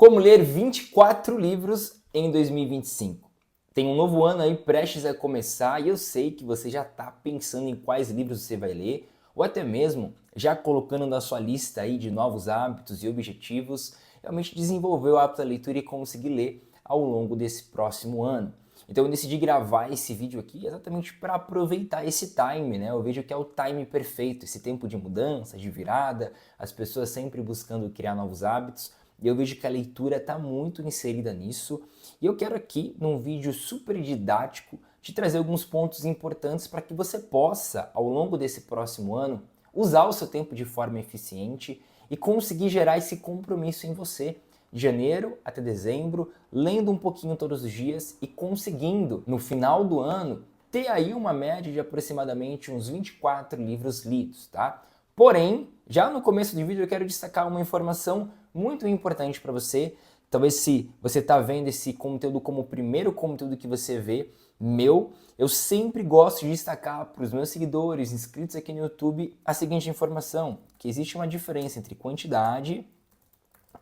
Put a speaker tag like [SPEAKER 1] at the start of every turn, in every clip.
[SPEAKER 1] Como ler 24 livros em 2025. Tem um novo ano aí prestes a começar e eu sei que você já está pensando em quais livros você vai ler, ou até mesmo já colocando na sua lista aí de novos hábitos e objetivos, realmente desenvolver o hábito da leitura e conseguir ler ao longo desse próximo ano. Então eu decidi gravar esse vídeo aqui exatamente para aproveitar esse time, né? Eu vejo que é o time perfeito, esse tempo de mudança, de virada, as pessoas sempre buscando criar novos hábitos. E eu vejo que a leitura está muito inserida nisso. E eu quero aqui, num vídeo super didático, te trazer alguns pontos importantes para que você possa, ao longo desse próximo ano, usar o seu tempo de forma eficiente e conseguir gerar esse compromisso em você, de janeiro até dezembro, lendo um pouquinho todos os dias e conseguindo, no final do ano, ter aí uma média de aproximadamente uns 24 livros lidos, tá? Porém, já no começo do vídeo eu quero destacar uma informação muito importante para você. Talvez se você está vendo esse conteúdo como o primeiro conteúdo que você vê meu, eu sempre gosto de destacar para os meus seguidores inscritos aqui no YouTube a seguinte informação, que existe uma diferença entre quantidade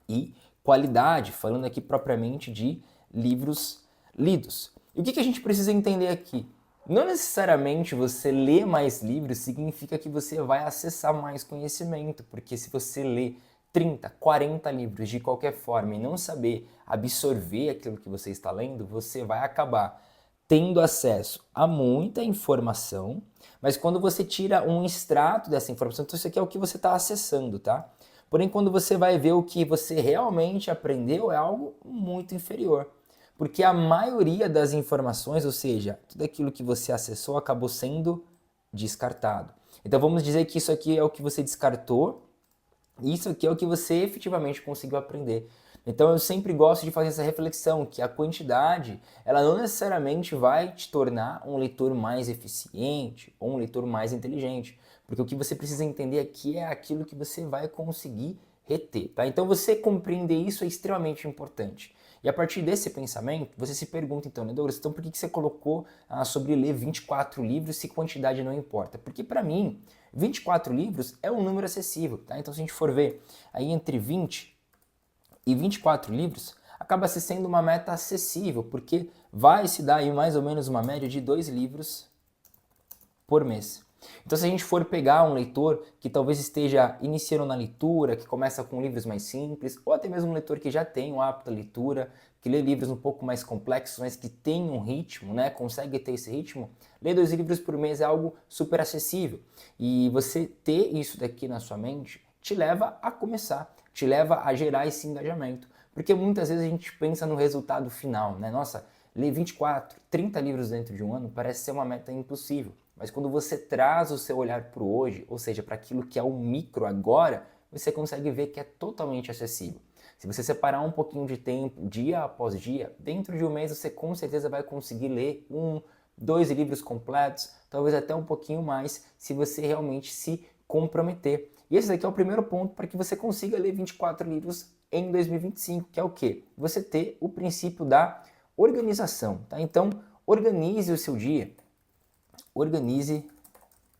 [SPEAKER 1] e qualidade, falando aqui propriamente de livros lidos. E o que a gente precisa entender aqui? Não necessariamente você ler mais livros significa que você vai acessar mais conhecimento, porque se você lê 30, 40 livros de qualquer forma e não saber absorver aquilo que você está lendo, você vai acabar tendo acesso a muita informação, mas quando você tira um extrato dessa informação, então isso aqui é o que você está acessando, tá? Porém, quando você vai ver o que você realmente aprendeu, é algo muito inferior. Porque a maioria das informações, ou seja, tudo aquilo que você acessou acabou sendo descartado. Então vamos dizer que isso aqui é o que você descartou, e isso aqui é o que você efetivamente conseguiu aprender. Então eu sempre gosto de fazer essa reflexão, que a quantidade, ela não necessariamente vai te tornar um leitor mais eficiente ou um leitor mais inteligente, porque o que você precisa entender aqui é aquilo que você vai conseguir reter, tá? Então você compreender isso é extremamente importante. E a partir desse pensamento, você se pergunta então, né, Douglas, então por que você colocou sobre ler 24 livros se quantidade não importa? Porque para mim, 24 livros é um número acessível, tá? Então se a gente for ver aí entre 20 e 24 livros, acaba se sendo uma meta acessível, porque vai se dar aí mais ou menos uma média de 2 livros por mês. Então se a gente for pegar um leitor que talvez esteja iniciando na leitura, que começa com livros mais simples, ou até mesmo um leitor que já tem um hábito da leitura, que lê livros um pouco mais complexos, mas que tem um ritmo, né, consegue ter esse ritmo, ler 2 livros por mês é algo super acessível. E você ter isso daqui na sua mente te leva a começar, te leva a gerar esse engajamento. Porque muitas vezes a gente pensa no resultado final, né? Nossa, ler 24, 30 livros dentro de um ano parece ser uma meta impossível. Mas quando você traz o seu olhar para o hoje, ou seja, para aquilo que é o micro agora, você consegue ver que é totalmente acessível. Se você separar um pouquinho de tempo, dia após dia, dentro de um mês você com certeza vai conseguir ler 1, 2 livros completos, talvez até um pouquinho mais, se você realmente se comprometer. E esse daqui é o primeiro ponto para que você consiga ler 24 livros em 2025, que é o quê? Você ter o princípio da organização, tá? Então, organize o seu dia. Organize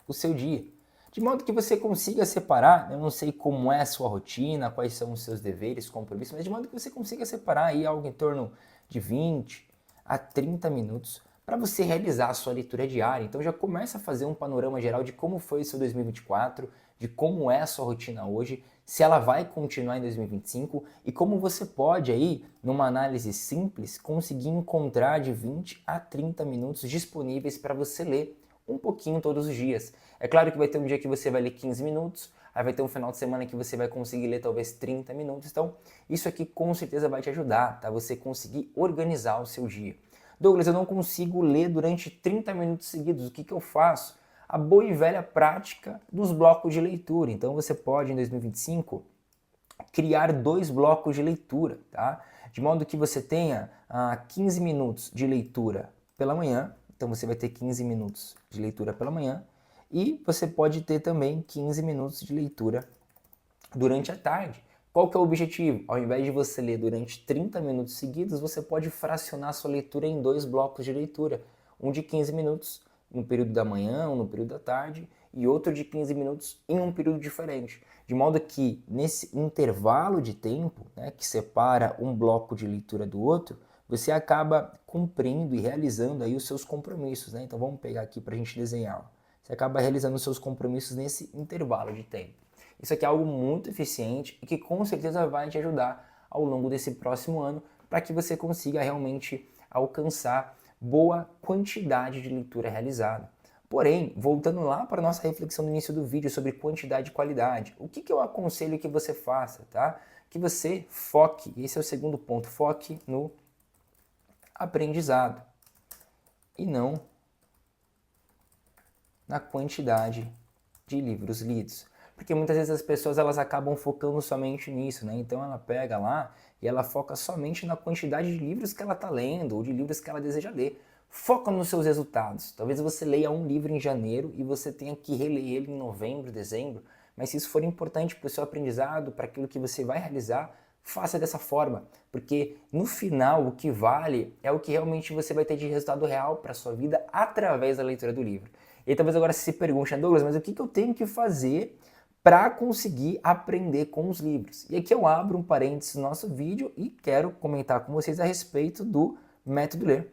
[SPEAKER 1] o seu dia. De modo que você consiga separar, eu não sei como é a sua rotina, quais são os seus deveres, compromissos, mas de modo que você consiga separar aí algo em torno de 20 a 30 minutos para você realizar a sua leitura diária. Então já começa a fazer um panorama geral de como foi o seu 2024, de como é a sua rotina hoje, se ela vai continuar em 2025 e como você pode aí, numa análise simples, conseguir encontrar de 20 a 30 minutos disponíveis para você ler um pouquinho todos os dias. É claro que vai ter um dia que você vai ler 15 minutos, aí vai ter um final de semana que você vai conseguir ler talvez 30 minutos. Então, isso aqui com certeza vai te ajudar, tá? Você conseguir organizar o seu dia. Douglas, eu não consigo ler durante 30 minutos seguidos, o que eu faço? A boa e velha prática dos blocos de leitura. Então, você pode, em 2025, criar 2 blocos de leitura, tá? De modo que você tenha 15 minutos de leitura pela manhã, então você vai ter 15 minutos de leitura pela manhã, e você pode ter também 15 minutos de leitura durante a tarde. Qual que é o objetivo? Ao invés de você ler durante 30 minutos seguidos, você pode fracionar sua leitura em 2 blocos de leitura, um de 15 minutos no período da manhã ou no período da tarde, e outro de 15 minutos em um período diferente. De modo que nesse intervalo de tempo, né, que separa um bloco de leitura do outro, você acaba cumprindo e realizando aí os seus compromissos, né? Então vamos pegar aqui para a gente desenhar. Ó. Você acaba realizando os seus compromissos nesse intervalo de tempo. Isso aqui é algo muito eficiente e que com certeza vai te ajudar ao longo desse próximo ano para que você consiga realmente alcançar boa quantidade de leitura realizada. Porém, voltando lá para a nossa reflexão no início do vídeo sobre quantidade e qualidade, o que eu aconselho que você faça, tá? Que você foque, esse é o segundo ponto, foque no aprendizado e não na quantidade de livros lidos. Porque muitas vezes as pessoas elas acabam focando somente nisso, né? Então ela pega lá e ela foca somente na quantidade de livros que ela está lendo ou de livros que ela deseja ler. Foca nos seus resultados. Talvez você leia um livro em janeiro e você tenha que reler ele em novembro, dezembro, mas se isso for importante para o seu aprendizado, para aquilo que você vai realizar, faça dessa forma, porque no final o que vale é o que realmente você vai ter de resultado real para a sua vida através da leitura do livro. E talvez agora você se pergunte, Douglas, mas o que eu tenho que fazer para conseguir aprender com os livros? E aqui eu abro um parênteses no nosso vídeo e quero comentar com vocês a respeito do método Ler,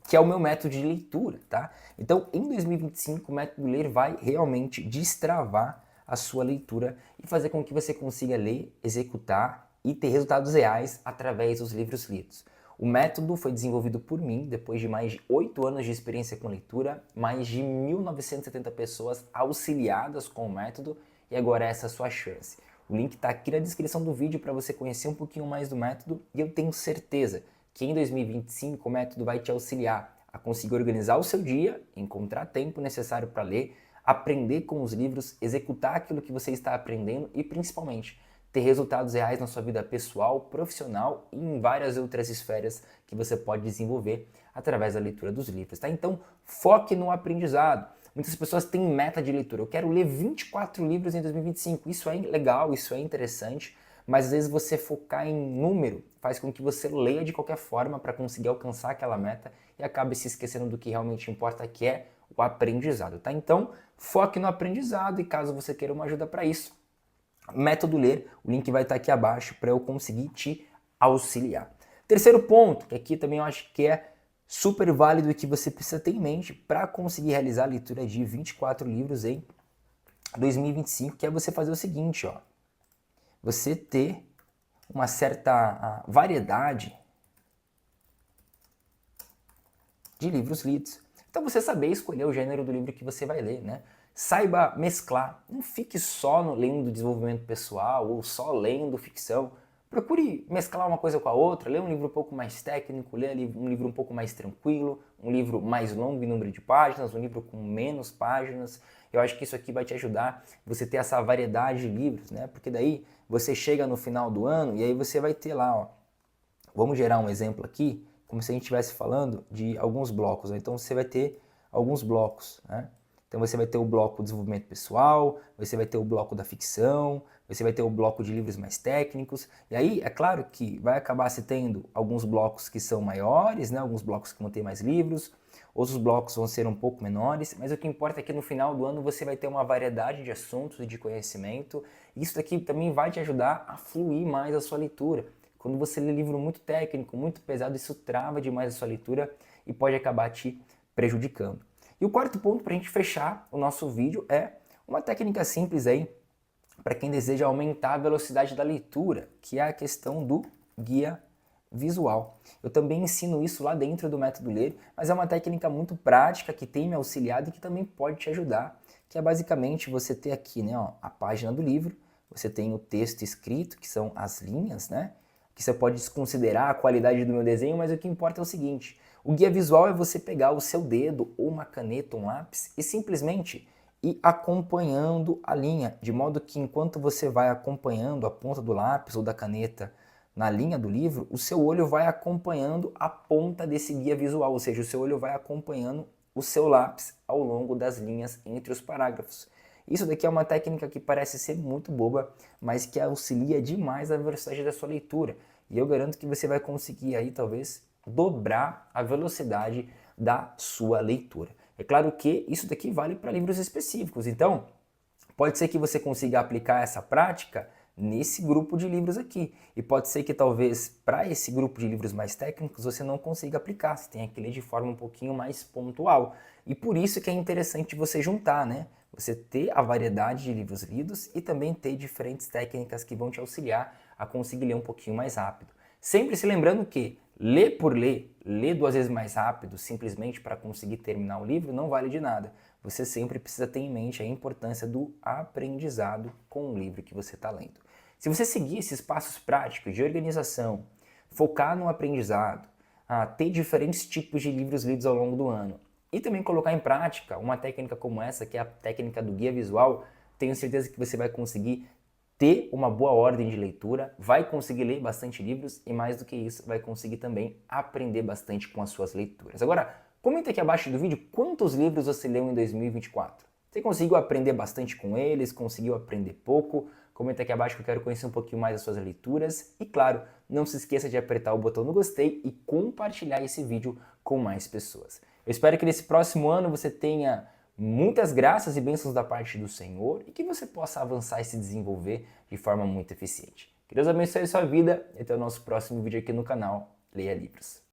[SPEAKER 1] que é o meu método de leitura, tá? Então, em 2025, o método Ler vai realmente destravar a sua leitura e fazer com que você consiga ler, executar e ter resultados reais através dos livros lidos. O método foi desenvolvido por mim depois de mais de 8 anos de experiência com leitura, mais de 1.970 pessoas auxiliadas com o método e agora essa é a sua chance. O link está aqui na descrição do vídeo para você conhecer um pouquinho mais do método e eu tenho certeza que em 2025 o método vai te auxiliar a conseguir organizar o seu dia, encontrar tempo necessário para ler, aprender com os livros, executar aquilo que você está aprendendo e principalmente ter resultados reais na sua vida pessoal, profissional e em várias outras esferas que você pode desenvolver através da leitura dos livros, tá? Então, foque no aprendizado. Muitas pessoas têm meta de leitura. Eu quero ler 24 livros em 2025. Isso é legal, isso é interessante, mas às vezes você focar em número faz com que você leia de qualquer forma para conseguir alcançar aquela meta e acabe se esquecendo do que realmente importa, que é o aprendizado, tá? Então, foque no aprendizado e caso você queira uma ajuda para isso, método Ler, o link vai estar aqui abaixo para eu conseguir te auxiliar. Terceiro ponto, que aqui também eu acho que é super válido e que você precisa ter em mente para conseguir realizar a leitura de 24 livros em 2025, que é você fazer o seguinte, ó. Você ter uma certa variedade de livros lidos. Então você saber escolher o gênero do livro que você vai ler, né? Saiba mesclar, não fique só lendo desenvolvimento pessoal ou só lendo ficção. Procure mesclar uma coisa com a outra, lê um livro um pouco mais técnico, lê um livro um pouco mais tranquilo, um livro mais longo em número de páginas, um livro com menos páginas. Eu acho que isso aqui vai te ajudar você ter essa variedade de livros, né? Porque daí você chega no final do ano e aí você vai ter lá, ó. Vamos gerar um exemplo aqui, como se a gente estivesse falando de alguns blocos. Né? Então você vai ter alguns blocos, né? Então você vai ter o bloco desenvolvimento pessoal, você vai ter o bloco da ficção, você vai ter o bloco de livros mais técnicos. E aí, é claro que vai acabar se tendo alguns blocos que são maiores, né? Alguns blocos que vão ter mais livros, outros blocos vão ser um pouco menores, mas o que importa é que no final do ano você vai ter uma variedade de assuntos e de conhecimento. E isso daqui também vai te ajudar a fluir mais a sua leitura. Quando você lê livro muito técnico, muito pesado, isso trava demais a sua leitura e pode acabar te prejudicando. E o quarto ponto para a gente fechar o nosso vídeo é uma técnica simples aí para quem deseja aumentar a velocidade da leitura, que é a questão do guia visual. Eu também ensino isso lá dentro do método Ler, mas é uma técnica muito prática que tem me auxiliado e que também pode te ajudar, que é basicamente você ter aqui, né, ó, a página do livro, você tem o texto escrito, que são as linhas, né? Que você pode desconsiderar a qualidade do meu desenho, mas o que importa é o seguinte, o guia visual é você pegar o seu dedo ou uma caneta, um lápis e simplesmente ir acompanhando a linha, de modo que enquanto você vai acompanhando a ponta do lápis ou da caneta na linha do livro, o seu olho vai acompanhando a ponta desse guia visual, ou seja, o seu olho vai acompanhando o seu lápis ao longo das linhas entre os parágrafos. Isso daqui é uma técnica que parece ser muito boba, mas que auxilia demais a velocidade da sua leitura. E eu garanto que você vai conseguir aí talvez dobrar a velocidade da sua leitura. É claro que isso daqui vale para livros específicos, então pode ser que você consiga aplicar essa prática nesse grupo de livros aqui. E pode ser que talvez para esse grupo de livros mais técnicos você não consiga aplicar, você tenha que ler de forma um pouquinho mais pontual. E por isso que é interessante você juntar, né? Você ter a variedade de livros lidos e também ter diferentes técnicas que vão te auxiliar a conseguir ler um pouquinho mais rápido. Sempre se lembrando que ler por ler 2 vezes mais rápido simplesmente para conseguir terminar o livro não vale de nada. Você sempre precisa ter em mente a importância do aprendizado com o livro que você está lendo. Se você seguir esses passos práticos de organização, focar no aprendizado, ter diferentes tipos de livros lidos ao longo do ano e também colocar em prática uma técnica como essa, que é a técnica do guia visual, tenho certeza que você vai conseguir ter uma boa ordem de leitura, vai conseguir ler bastante livros e mais do que isso, vai conseguir também aprender bastante com as suas leituras. Agora, comenta aqui abaixo do vídeo quantos livros você leu em 2024. Você conseguiu aprender bastante com eles? Conseguiu aprender pouco? Comenta aqui abaixo que eu quero conhecer um pouquinho mais das suas leituras. E claro, não se esqueça de apertar o botão no gostei e compartilhar esse vídeo com mais pessoas. Eu espero que nesse próximo ano você tenha muitas graças e bênçãos da parte do Senhor e que você possa avançar e se desenvolver de forma muito eficiente. Que Deus abençoe a sua vida e até o nosso próximo vídeo aqui no canal Leia Livros.